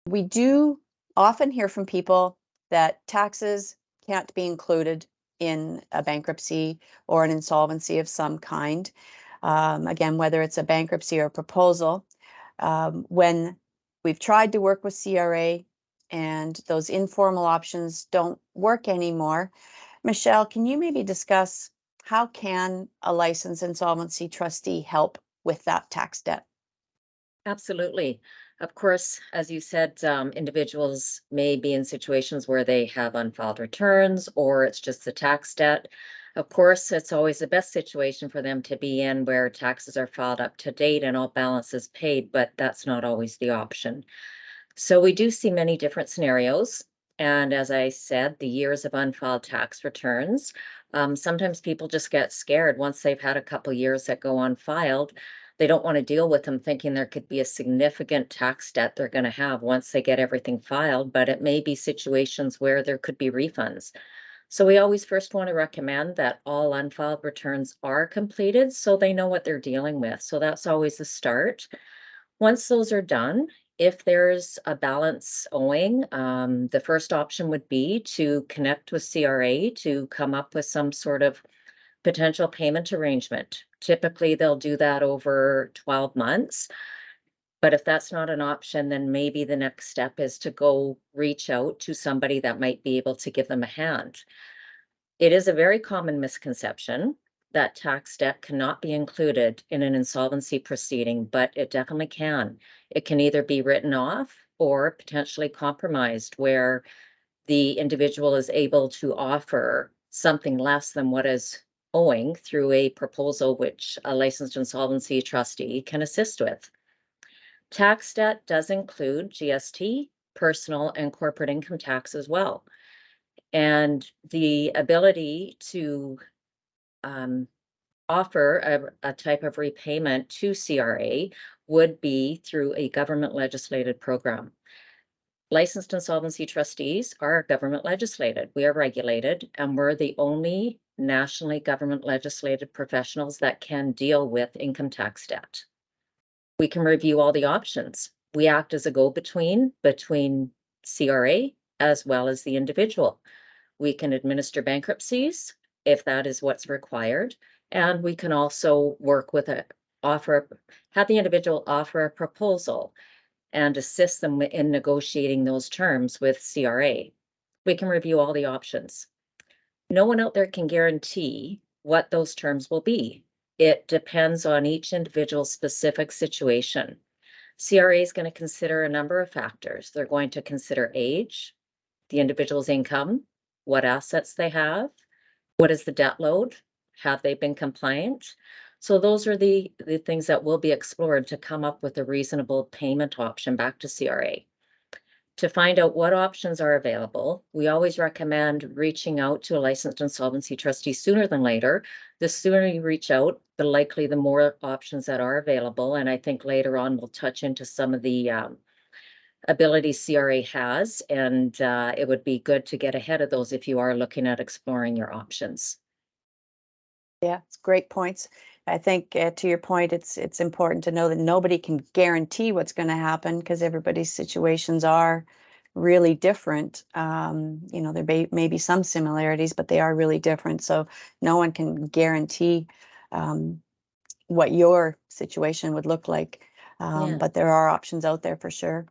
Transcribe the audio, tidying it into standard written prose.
We do often hear from people that taxes can't be included in a bankruptcy or an insolvency of some kind. Again, whether it's a bankruptcy or a proposal. When we've tried to work with CRA and those informal options don't work anymore, Michelle, can you maybe discuss how can a licensed insolvency trustee help with that tax debt? Absolutely. Of course, as you said, individuals may be in situations where they have unfiled returns or it's just the tax debt. Of course, it's always the best situation for them to be in where taxes are filed up to date and all balances paid, but that's not always the option. So we do see many different scenarios. And as I said, the years of unfiled tax returns, sometimes people just get scared once they've had a couple years that go unfiled. They don't want to deal with them thinking there could be a significant tax debt they're going to have once they get everything filed, but it may be situations where there could be refunds. So we always first want to recommend that all unfiled returns are completed so they know what they're dealing with. So that's always the start. Once those are done, if there's a balance owing, the first option would be to connect with CRA to come up with some sort of potential payment arrangement. Typically, they'll do that over 12 months. But if that's not an option, then maybe the next step is to go reach out to somebody that might be able to give them a hand. It is a very common misconception that tax debt cannot be included in an insolvency proceeding, but it definitely can. It can either be written off or potentially compromised, where the individual is able to offer something less than what is owing through a proposal which a licensed insolvency trustee can assist with. Tax debt does include GST, personal and corporate income tax as well. And the ability to um, offer a type of repayment to CRA would be through a government legislated program. Licensed insolvency trustees are government legislated. We are regulated, and we're the only nationally government legislated professionals that can deal with income tax debt. We can review all the options. We act as a go-between between CRA as well as the individual. We can administer bankruptcies if that is what's required. And we can also work with have the individual offer a proposal and assist them in negotiating those terms with CRA. We can review all the options. No one out there can guarantee what those terms will be. It depends on each individual's specific situation. CRA is going to consider a number of factors. They're going to consider age, the individual's income, what assets they have, what is the debt load, have they been compliant? So those are the things that will be explored to come up with a reasonable payment option back to CRA. To find out what options are available, we always recommend reaching out to a licensed insolvency trustee sooner than later. The sooner you reach out, the likely the more options that are available. And I think later on we'll touch into some of the abilities CRA has, and it would be good to get ahead of those if you are looking at exploring your options. Yeah, it's great points. I think to your point, it's important to know that nobody can guarantee what's going to happen because everybody's situations are really different. There may be some similarities, but they are really different. So no one can guarantee what your situation would look like. Yeah. But there are options out there for sure.